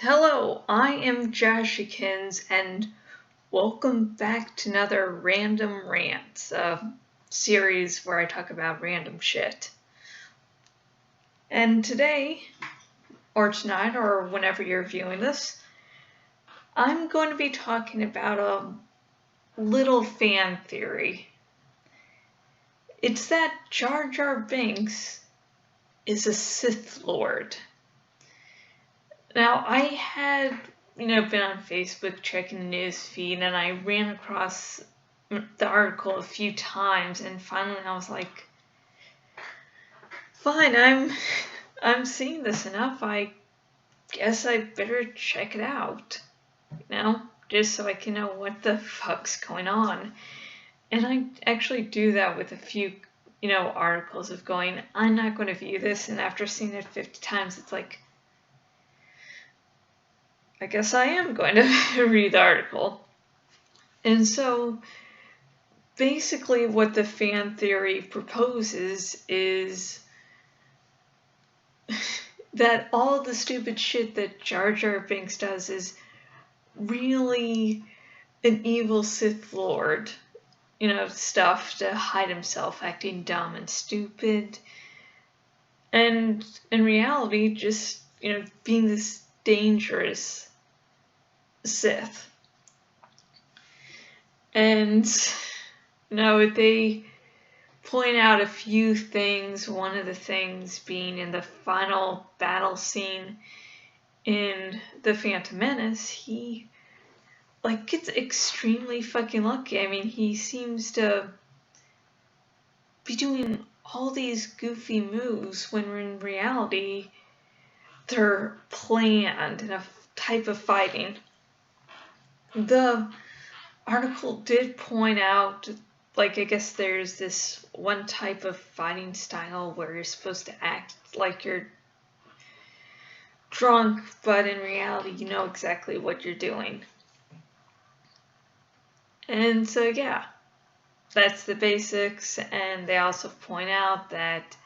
Hello, I am Joshikins, and welcome back to another Random Rants, a series where I talk about random shit. And today, or tonight, or whenever you're viewing this, I'm going to be talking about a little fan theory. It's that Jar Jar Binks is a Sith Lord. Now, I had, been on Facebook checking the news feed, and I ran across the article a few times, and finally I was like, fine, I'm seeing this enough. I guess I better check it out, just so I can know what the fuck's going on. And I actually do that with a few, articles of going, I'm not going to view this, and after seeing it 50 times, it's like, I guess I am going to read the article. And so basically what the fan theory proposes is that all the stupid shit that Jar Jar Binks does is really an evil Sith Lord, stuff to hide himself, acting dumb and stupid. And in reality, just, being this dangerous Sith. And, they point out a few things, one of the things being in the final battle scene in The Phantom Menace, he gets extremely fucking lucky. I mean, he seems to be doing all these goofy moves when in reality they're planned in a type of fighting. The article did point out, I guess there's this one type of fighting style where you're supposed to act like you're drunk, but in reality you know exactly what you're doing. And so yeah, that's the basics. And they also point out that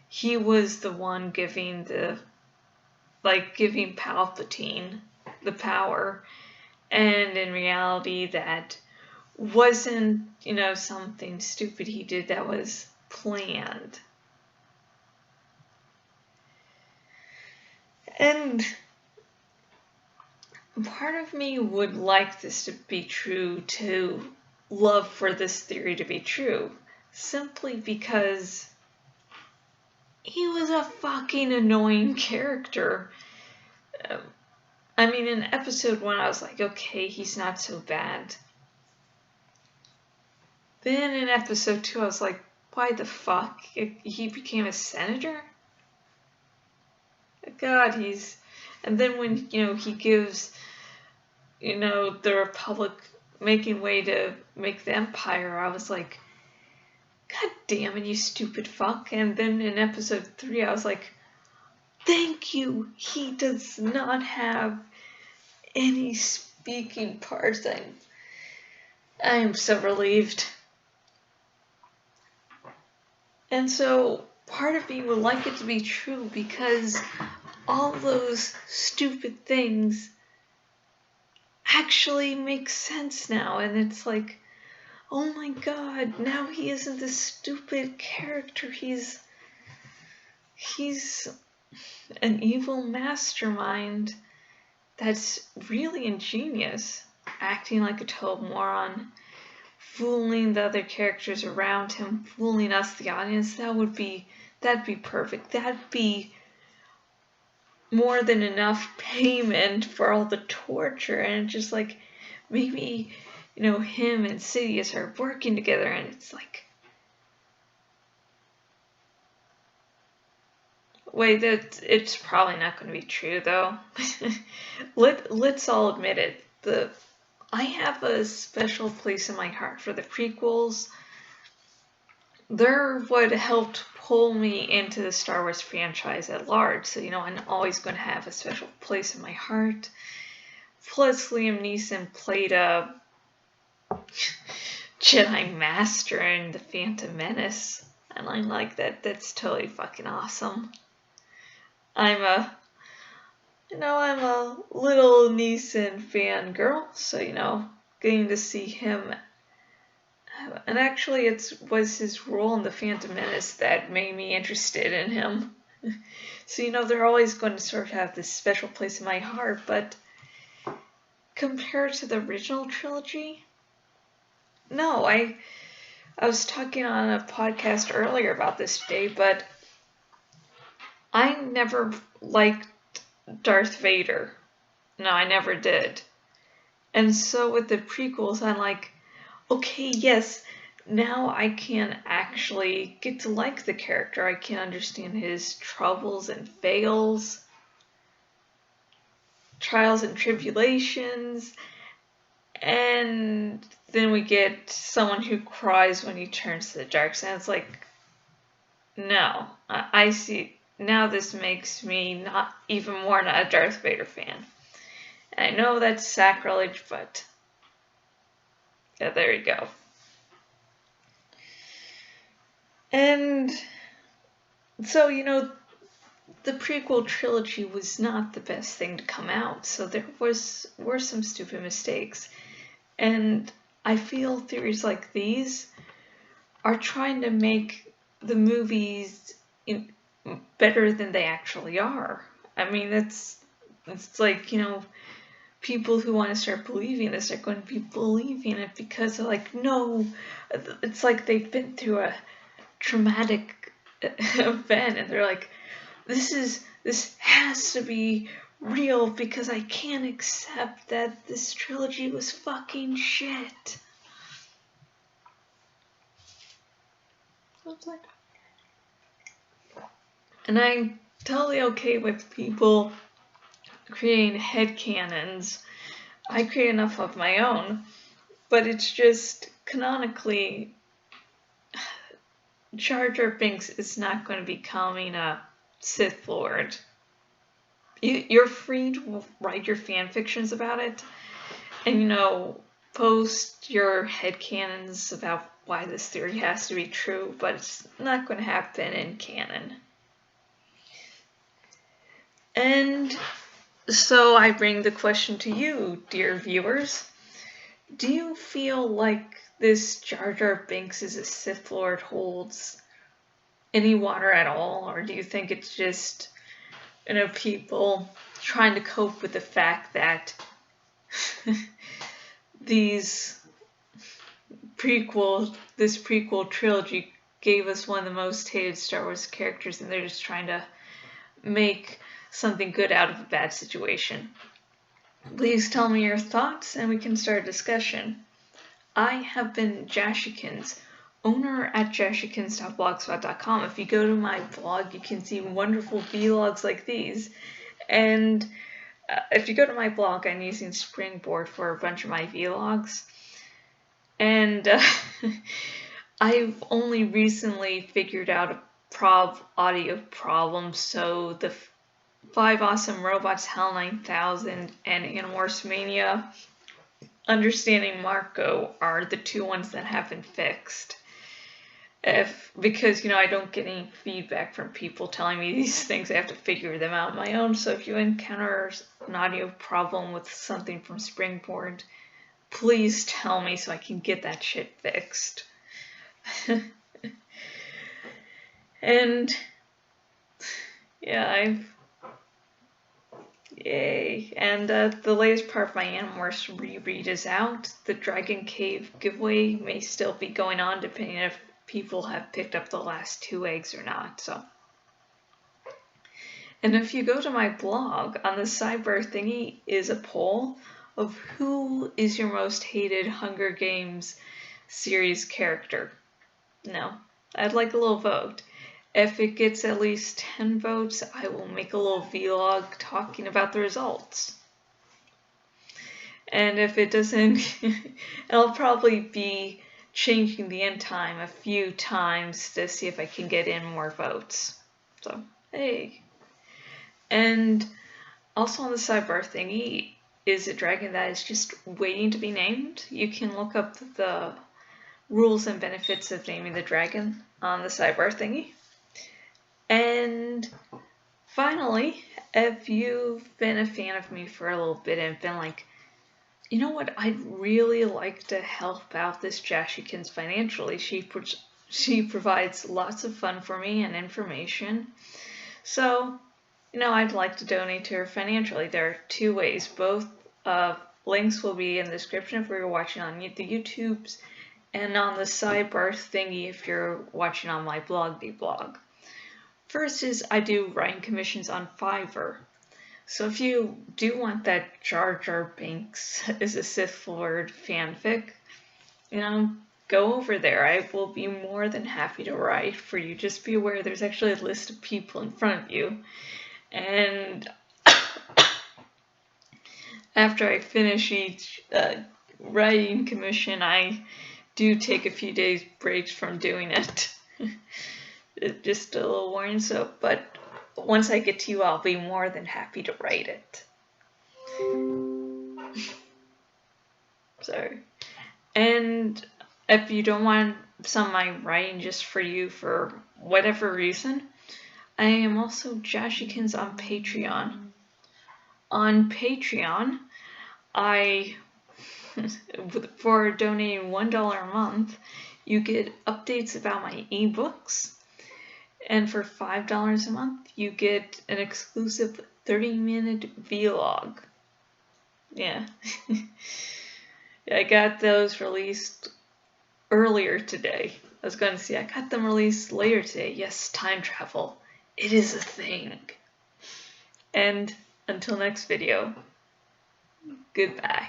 he was the one giving giving Palpatine the power, and in reality that wasn't, something stupid he did, that was planned. And part of me would like this to be true, to love for this theory to be true, simply because he was a fucking annoying character. I mean, in episode 1, I was like, okay, he's not so bad. Then in episode 2, I was like, why the fuck? He became a senator? God, and then when, he gives, the Republic making way to make the Empire, I was like, God damn it, you stupid fuck. And then in episode 3, I was like, thank you. He does not have any speaking parts. I am so relieved. And so part of me would like it to be true, because all those stupid things actually make sense now. And it's like, oh my god, now he isn't this stupid character. He's an evil mastermind that's really ingenious, acting like a total moron, fooling the other characters around him, fooling us, the audience. That'd be perfect. That'd be more than enough payment for all the torture. And just like, maybe, him and Sidious are working together, and it's like, wait, it's probably not going to be true though. Let's all admit it. I have a special place in my heart for the prequels. They're what helped pull me into the Star Wars franchise at large. So, I'm always going to have a special place in my heart. Plus, Liam Neeson played a Jedi Master in The Phantom Menace. And I'm like, that's totally fucking awesome. I'm I'm a little Neeson fangirl, so, getting to see him. And actually, it was his role in The Phantom Menace that made me interested in him. So, they're always going to sort of have this special place in my heart, but compared to the original trilogy, no, I was talking on a podcast earlier about this today, but I never liked Darth Vader. No, I never did. And so with the prequels, I'm like, okay, yes, now I can actually get to like the character. I can understand his troubles and fails, trials and tribulations, and then we get someone who cries when he turns to the dark side. It's like, no, I see, now this makes me not even more not a Darth Vader fan. And I know that's sacrilege, but yeah, there you go. And so, the prequel trilogy was not the best thing to come out, so there were some stupid mistakes. And I feel theories like these are trying to make the movies better than they actually are. I mean, it's like, people who want to start believing this are going to be believing it because they're like, no, it's like they've been through a traumatic event and they're like, this has to be real because I can't accept that this trilogy was fucking shit. And I'm totally okay with people creating headcanons. I create enough of my own, but it's just canonically Jar Jar Binks is not going to be becoming a Sith Lord. You're free to write your fan fictions about it, and post your headcanons about why this theory has to be true, but it's not going to happen in canon. And so I bring the question to you, dear viewers. Do you feel like this Jar Jar Binks as a Sith Lord holds any water at all? Or do you think it's just, people trying to cope with the fact that this prequel trilogy gave us one of the most hated Star Wars characters, and they're just trying to make something good out of a bad situation? Please tell me your thoughts and we can start a discussion. I have been Jashikins, owner at jashikins.blogspot.com. If you go to my blog, you can see wonderful vlogs like these. And if you go to my blog, I'm using Springboard for a bunch of my vlogs. And I've only recently figured out a audio problem, so the 5 Awesome Robots, Hell 9000, and Animorphs Mania, Understanding Marco are the two ones that have been fixed. Because I don't get any feedback from people telling me these things, I have to figure them out on my own. So if you encounter an audio problem with something from Springboard, please tell me so I can get that shit fixed. And yeah, yay. And the latest part of my Animorphs reread is out. The Dragon Cave giveaway may still be going on depending if people have picked up the last 2 eggs or not. So, and if you go to my blog, on the sidebar thingy is a poll of who is your most hated Hunger Games series character. Now, I'd like a little vote. If it gets at least 10 votes, I will make a little vlog talking about the results. And if it doesn't, I'll probably be changing the end time a few times to see if I can get in more votes. So, hey. And also on the sidebar thingy is a dragon that is just waiting to be named. You can look up the rules and benefits of naming the dragon on the sidebar thingy. And finally, if you've been a fan of me for a little bit and been like, you know what, I'd really like to help out this Jashikins financially. She provides lots of fun for me and information. So, I'd like to donate to her financially. There are two ways. Both links will be in the description if you're watching on the YouTubes, and on the sidebar thingy if you're watching on my blog. First is I do writing commissions on Fiverr. So if you do want that Jar Jar Binks is a Sith Lord fanfic, go over there. I will be more than happy to write for you. Just be aware there's actually a list of people in front of you. And after I finish each writing commission, I do take a few days breaks from doing it. Just a little warning. But once I get to you, I'll be more than happy to write it. Sorry. And if you don't want some of my writing just for you for whatever reason, I am also Jashikins on Patreon. On Patreon, for donating $1 a month, you get updates about my ebooks. And for $5 a month, you get an exclusive 30-minute vlog. Yeah. I got those released earlier today. I was going to say, I got them released later today. Yes, time travel. It is a thing. And until next video, goodbye.